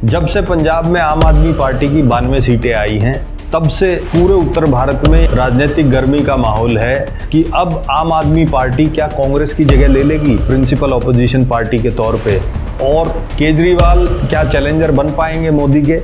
जब से पंजाब में आम आदमी पार्टी की 92 सीटें आई हैं, तब से पूरे उत्तर भारत में राजनीतिक गर्मी का माहौल है कि अब आम आदमी पार्टी क्या कांग्रेस की जगह ले लेगी प्रिंसिपल ऑपोजिशन पार्टी के तौर पे, और केजरीवाल क्या चैलेंजर बन पाएंगे मोदी के।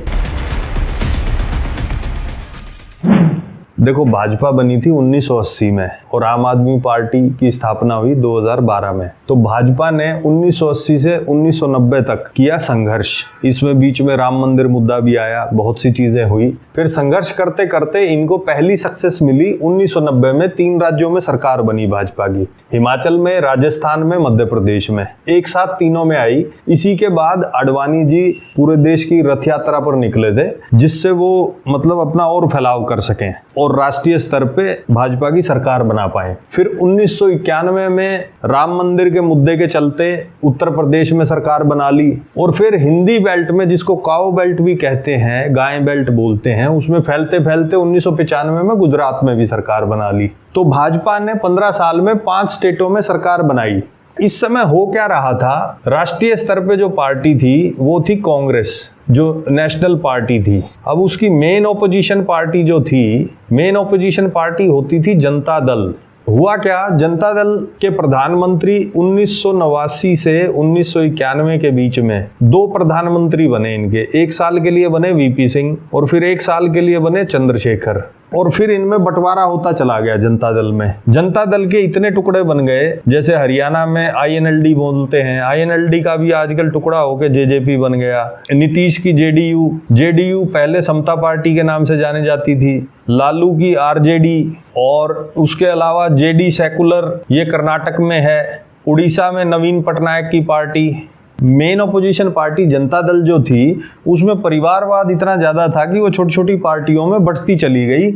देखो, भाजपा बनी थी 1980 में और आम आदमी पार्टी की स्थापना हुई 2012 में। तो भाजपा ने 1980 से 1990 तक किया संघर्ष। इसमें बीच में राम मंदिर मुद्दा भी आया, बहुत सी चीजें हुई। फिर संघर्ष करते करते इनको पहली सक्सेस मिली 1990 में। 3 राज्यों में सरकार बनी भाजपा की, हिमाचल में, राजस्थान में, मध्य प्रदेश में, एक साथ तीनों में आई। इसी के बाद आडवाणी जी पूरे देश की रथ यात्रा पर निकले थे, जिससे वो मतलब अपना और फैलाव कर सकें और राष्ट्रीय स्तर पे भाजपा की सरकार बना पाए। फिर 1991 में राम मंदिर के मुद्दे के चलते उत्तर प्रदेश में सरकार बना ली, और फिर हिंदी बेल्ट में, जिसको काओ बेल्ट भी कहते हैं, गाय बेल्ट बोलते हैं, उसमें फैलते फैलते 1995 में गुजरात में भी सरकार बना ली। तो भाजपा ने 15 साल में 5 स्टेटों में सरकार बनाई। इस समय हो क्या रहा था, राष्ट्रीय स्तर पे जो पार्टी थी वो थी कांग्रेस, जो नेशनल पार्टी थी। अब उसकी मेन ऑपोजिशन पार्टी जो थी, मेन ऑपोजिशन पार्टी होती थी जनता दल। हुआ क्या, जनता दल के प्रधानमंत्री 1989 से 1991 के बीच में 2 प्रधानमंत्री बने इनके। 1 साल के लिए बने वीपी सिंह और फिर 1 साल के लिए बने चंद्रशेखर, और फिर इनमें बंटवारा होता चला गया जनता दल में। जनता दल के इतने टुकड़े बन गए, जैसे हरियाणा में आईएनएलडी बोलते हैं, आईएनएलडी का भी आजकल टुकड़ा होकर जेजेपी बन गया। नीतीश की जेडीयू पहले समता पार्टी के नाम से जाने जाती थी, लालू की आरजेडी, और उसके अलावा जेडी सेकुलर, ये कर्नाटक में है। उड़ीसा में नवीन पटनायक की party. Main opposition party Janata Dal जो थी, उसमें परिवारवाद इतना ज़्यादा था कि वो छोटी छोटी पार्टियों में बंटती चली गई,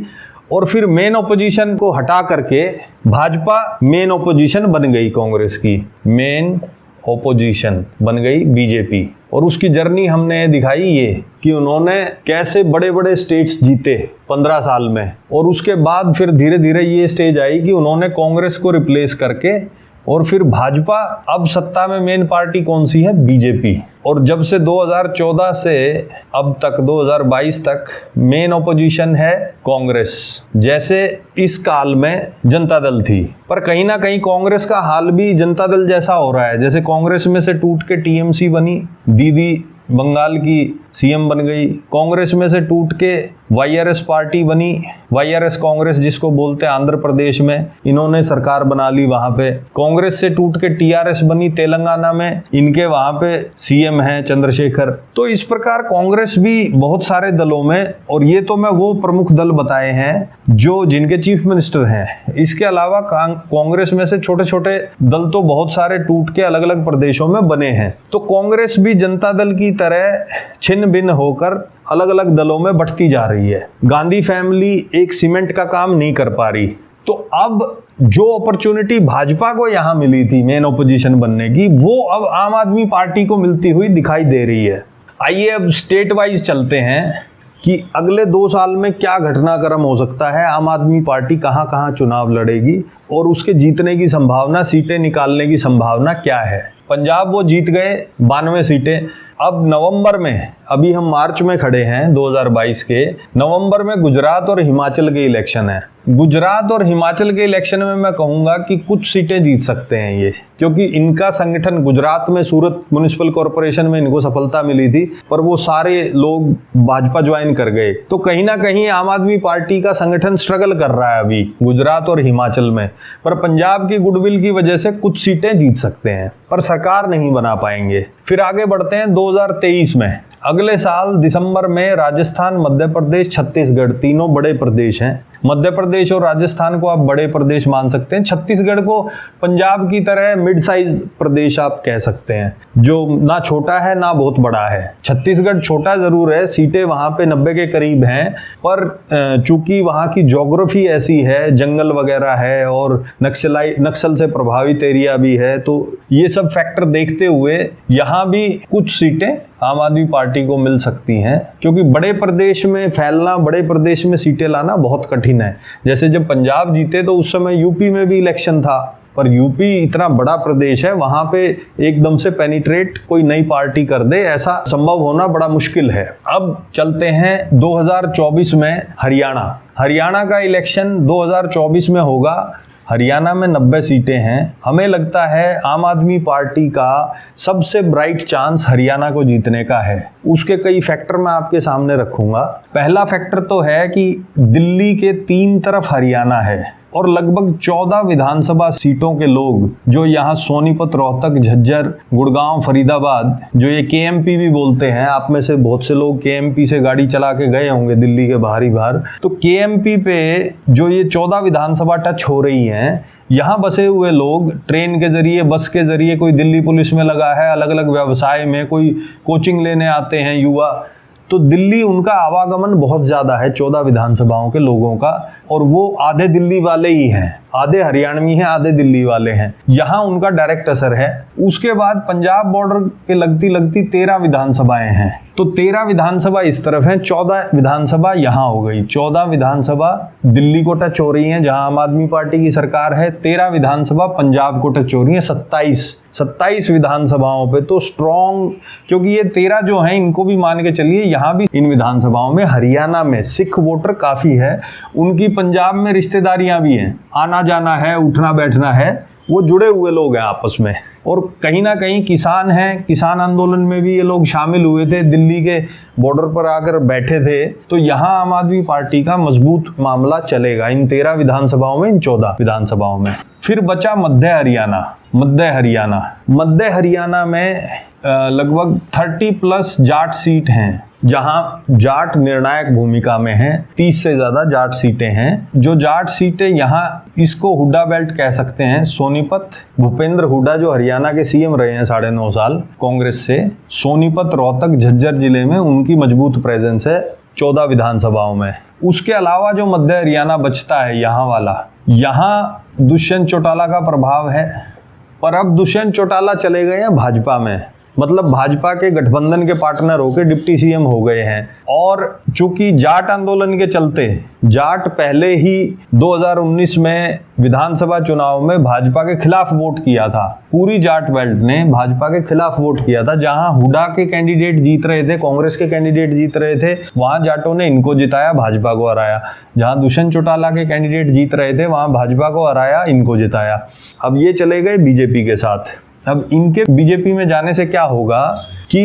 और फिर मेन ऑपोजिशन को हटा करके भाजपा मेन ऑपोजिशन बन गई। कांग्रेस की मेन ऑपोजिशन बन गई बीजेपी, और उसकी जर्नी हमने दिखाई ये कि उन्होंने कैसे बड़े बड़े स्टेट्स जीते 15 साल में, और उसके बाद फिर धीरे धीरे ये स्टेज आई कि उन्होंने कांग्रेस को रिप्लेस करके, और फिर भाजपा अब सत्ता में मेन पार्टी कौन सी है, बीजेपी। और जब से 2014 से अब तक 2022 तक मेन ऑपोजिशन है कांग्रेस, जैसे इस काल में जनता दल थी। पर कहीं ना कहीं कांग्रेस का हाल भी जनता दल जैसा हो रहा है। जैसे कांग्रेस में से टूट के टीएमसी बनी, दीदी बंगाल की सीएम बन गई। कांग्रेस में से टूट के वाईआरएस पार्टी बनी, वाईआरएस कांग्रेस जिसको बोलते हैं आंध्र प्रदेश में, इन्होंने सरकार बना ली वहां पे। कांग्रेस से टूट के टीआरएस बनी तेलंगाना में, इनके वहां पे सीएम हैं चंद्रशेखर। तो इस प्रकार कांग्रेस भी बहुत सारे दलों में, और ये तो मैं वो प्रमुख दल बताए हैं जो जिनके चीफ मिनिस्टर हैं। इसके अलावा कांग्रेस में से छोटे छोटे दल तो बहुत सारे टूट के अलग अलग प्रदेशों में बने हैं। तो कांग्रेस भी जनता दल की तरह छिन्न भिन्न होकर अलग अलग दलों में बंटती जा रही है। गांधी फैमिली एक सीमेंट का काम नहीं कर पा रही। तो अब जो अपॉर्चुनिटी भाजपा को यहां मिली थी मेन ऑपोजिशन बनने की, वो अब आम आदमी पार्टी को मिलती हुई दिखाई दे रही है। आइए अब स्टेट वाइज चलते हैं कि अगले 2 साल में क्या घटनाक्रम हो सकता है, आम आदमी पार्टी कहां कहां चुनाव लड़ेगी और उसके जीतने की संभावना, सीटें निकालने की संभावना क्या है। पंजाब वो जीत गए 92 सीटें। अब नवंबर में, अभी हम मार्च में खड़े हैं 2022 के, नवंबर में गुजरात और हिमाचल के इलेक्शन है। गुजरात और हिमाचल के इलेक्शन में मैं कहूंगा कि कुछ सीटें जीत सकते हैं ये, क्योंकि इनका संगठन, गुजरात में सूरत म्युनिसिपल कॉरपोरेशन में इनको सफलता मिली थी, पर वो सारे लोग भाजपा ज्वाइन कर गए। तो कहीं ना कहीं आम आदमी पार्टी का संगठन स्ट्रगल कर रहा है अभी गुजरात और हिमाचल में। पर पंजाब की गुडविल की वजह से कुछ सीटें जीत सकते हैं, पर सरकार नहीं बना पाएंगे। फिर आगे बढ़ते हैं 2023 में। अगले साल दिसंबर में राजस्थान, मध्य प्रदेश, छत्तीसगढ़, तीनों बड़े प्रदेश हैं। मध्य प्रदेश और राजस्थान को आप बड़े प्रदेश मान सकते हैं। छत्तीसगढ़ को पंजाब की तरह मिड साइज प्रदेश आप कह सकते हैं, जो ना छोटा है ना बहुत बड़ा है। छत्तीसगढ़ छोटा जरूर है, सीटें वहां पे 90 के करीब हैं, पर चूंकि वहां की ज्योग्राफी ऐसी है, जंगल वगैरह है और नक्सल से प्रभावित एरिया भी है, तो ये सब फैक्टर देखते हुए यहाँ भी कुछ सीटें आम आदमी पार्टी को मिल सकती हैं, क्योंकि बड़े प्रदेश में फैलना, बड़े प्रदेश में सीटें लाना बहुत कठिन है। जैसे जब पंजाब जीते तो उस समय यूपी में भी इलेक्शन था, पर यूपी इतना बड़ा प्रदेश है, वहां पे एकदम से पेनिट्रेट कोई नई पार्टी कर दे, ऐसा संभव होना बड़ा मुश्किल है। अब चलते हैं 2024 में हरियाणा का इलेक्शन 2024 में होगा। हरियाणा में 90 सीटें हैं। हमें लगता है आम आदमी पार्टी का सबसे ब्राइट चांस हरियाणा को जीतने का है। उसके कई फैक्टर मैं आपके सामने रखूंगा। पहला फैक्टर तो है कि दिल्ली के 3 तरफ हरियाणा है और लगभग 14 विधानसभा सीटों के लोग जो यहाँ सोनीपत, रोहतक, झज्जर, गुड़गांव, फरीदाबाद, जो ये केएमपी भी बोलते हैं, आप में से बहुत से लोग केएमपी से गाड़ी चला के गए होंगे दिल्ली के बाहर, तो केएमपी पे जो ये 14 विधानसभा टच हो रही हैं, यहाँ बसे हुए लोग ट्रेन के जरिए, बस के जरिए, कोई दिल्ली पुलिस में लगा है, अलग अलग व्यवसाय में, कोई कोचिंग लेने आते हैं युवा, तो दिल्ली उनका आवागमन बहुत ज़्यादा है 14 विधानसभाओं के लोगों का, और वो आधे दिल्ली वाले ही हैं, आधे हरियाणवी हैं, आधे दिल्ली वाले हैं, यहाँ उनका डायरेक्ट असर है। उसके बाद पंजाब बॉर्डर के लगती 13 विधानसभाएं हैं, तो 13 विधानसभा इस तरफ हैं, 14 विधानसभा यहाँ हो गई। 14 विधानसभा दिल्ली को टच हो रही हैं जहाँ आम आदमी पार्टी की सरकार है, 13 विधानसभा पंजाब को टच हो रही हैं, 27 विधानसभाओं पे तो स्ट्रॉन्ग, क्योंकि ये 13 जो हैं इनको भी मान के चलिए, यहाँ भी इन विधानसभाओं में हरियाणा में सिख वोटर काफ़ी है, उनकी पंजाब में रिश्तेदारियाँ भी हैं, आना जाना है, उठना बैठना है, वो जुड़े हुए लोग हैं आपस में। और कहीं ना कहीं किसान हैं, किसान आंदोलन में भी ये लोग शामिल हुए थे, दिल्ली के बॉर्डर पर आकर बैठे थे, तो यहाँ आम आदमी पार्टी का मजबूत मामला चलेगा इन 13 विधानसभाओं में, इन 14 विधानसभाओं में। फिर बचा मध्य हरियाणा में लगभग 30+ जाट सीट हैं, जहां जाट निर्णायक भूमिका में हैं, 30 से ज़्यादा जाट सीटें हैं। जो जाट सीटें यहाँ, इसको हुड्डा बेल्ट कह सकते हैं। सोनीपत, भूपेंद्र हुड्डा जो हरियाणा के सीएम रहे हैं 9.5 साल कांग्रेस से, सोनीपत, रोहतक, झज्जर जिले में उनकी मजबूत प्रेजेंस है 14 विधानसभाओं में। उसके अलावा जो मध्य हरियाणा बचता है यहाँ वाला, यहाँ दुष्यंत चौटाला का प्रभाव है, पर अब दुष्यंत चौटाला चले गए हैं भाजपा में, मतलब भाजपा के गठबंधन के पार्टनर होकर डिप्टी सीएम हो गए हैं। और चूंकि जाट आंदोलन के चलते, जाट पहले ही 2019 में विधानसभा चुनाव में भाजपा के खिलाफ वोट किया था, पूरी जाट बेल्ट ने भाजपा के खिलाफ वोट किया था। जहां हुड्डा के कैंडिडेट जीत रहे थे, कांग्रेस के कैंडिडेट जीत रहे थे, वहां जाटों ने इनको जिताया, भाजपा को हराया। जहां दुष्यंत चौटाला के कैंडिडेट जीत रहे थे, वहां भाजपा को हराया, इनको जिताया। अब ये चले गए बीजेपी के साथ। अब इनके बीजेपी में जाने से क्या होगा कि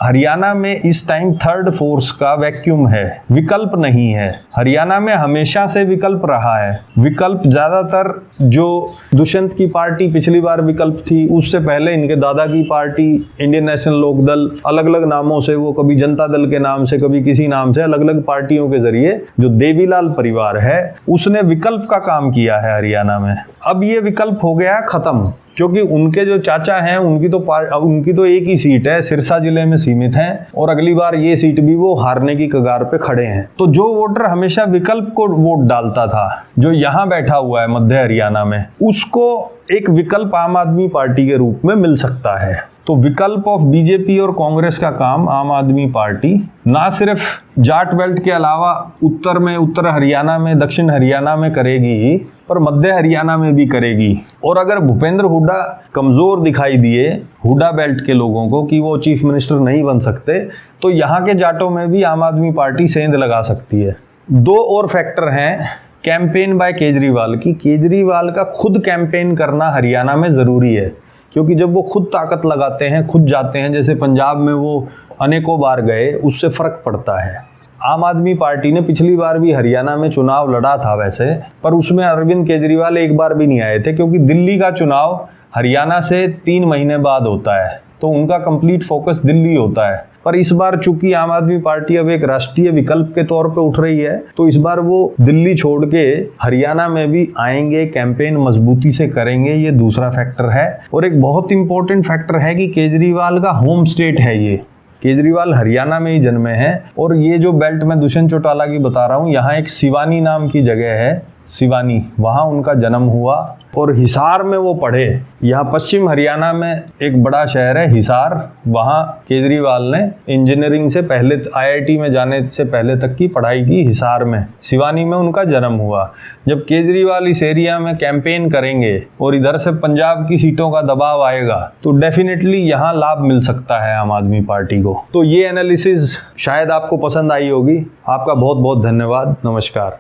हरियाणा में इस टाइम थर्ड फोर्स का वैक्यूम है, विकल्प नहीं है। हरियाणा में हमेशा से विकल्प रहा है, विकल्प ज़्यादातर जो दुष्यंत की पार्टी पिछली बार विकल्प थी, उससे पहले इनके दादा की पार्टी इंडियन नेशनल लोकदल, अलग अलग नामों से, वो कभी जनता दल के नाम से, कभी किसी नाम से, अलग अलग पार्टियों के जरिए जो देवीलाल परिवार है उसने विकल्प का काम किया है हरियाणा में। अब ये विकल्प हो गया खत्म, क्योंकि उनके जो चाचा हैं उनकी तो एक ही सीट है, सिरसा जिले में सीमित है, और अगली बार ये सीट भी वो हारने की कगार पे खड़े हैं। तो जो वोटर हमेशा विकल्प को वोट डालता था, जो यहाँ बैठा हुआ है मध्य हरियाणा में, उसको एक विकल्प आम आदमी पार्टी के रूप में मिल सकता है। तो विकल्प ऑफ बीजेपी और कांग्रेस का काम आम आदमी पार्टी ना सिर्फ जाट बेल्ट के अलावा उत्तर में, उत्तर हरियाणा में, दक्षिण हरियाणा में करेगी, पर मध्य हरियाणा में भी करेगी। और अगर भूपेंद्र हुड्डा कमज़ोर दिखाई दिए हुड्डा बेल्ट के लोगों को कि वो चीफ मिनिस्टर नहीं बन सकते, तो यहाँ के जाटों में भी आम आदमी पार्टी सेंध लगा सकती है। 2 और फैक्टर हैं कैंपेन बाय केजरीवाल की। केजरीवाल का खुद कैंपेन करना हरियाणा में ज़रूरी है, क्योंकि जब वो खुद ताकत लगाते हैं, खुद जाते हैं, जैसे पंजाब में वो अनेकों बार गए, उससे फ़र्क पड़ता है। आम आदमी पार्टी ने पिछली बार भी हरियाणा में चुनाव लड़ा था वैसे, पर उसमें अरविंद केजरीवाल एक बार भी नहीं आए थे, क्योंकि दिल्ली का चुनाव हरियाणा से 3 महीने बाद होता है, तो उनका कंप्लीट फोकस दिल्ली होता है। पर इस बार चूंकि आम आदमी पार्टी अब एक राष्ट्रीय विकल्प के तौर पे उठ रही है, तो इस बार वो दिल्ली छोड़ के हरियाणा में भी आएंगे, कैंपेन मजबूती से करेंगे, ये दूसरा फैक्टर है। और एक बहुत इंपॉर्टेंट फैक्टर है कि केजरीवाल का होम स्टेट है ये, केजरीवाल हरियाणा में ही जन्मे हैं। और ये जो बेल्ट मैं दुष्यंत चौटाला की बता रहा हूँ, यहाँ एक सिवानी नाम की जगह है, सिवानी, वहाँ उनका जन्म हुआ और हिसार में वो पढ़े। यहाँ पश्चिम हरियाणा में एक बड़ा शहर है हिसार, वहाँ केजरीवाल ने इंजीनियरिंग से पहले IIT में जाने से पहले तक की पढ़ाई की हिसार में। सिवानी में उनका जन्म हुआ। जब केजरीवाल इस एरिया में कैंपेन करेंगे और इधर से पंजाब की सीटों का दबाव आएगा तो डेफिनेटली यहाँ लाभ मिल सकता है आम आदमी पार्टी को। तो ये एनालिसिस शायद आपको पसंद आई होगी। आपका बहुत बहुत धन्यवाद। नमस्कार।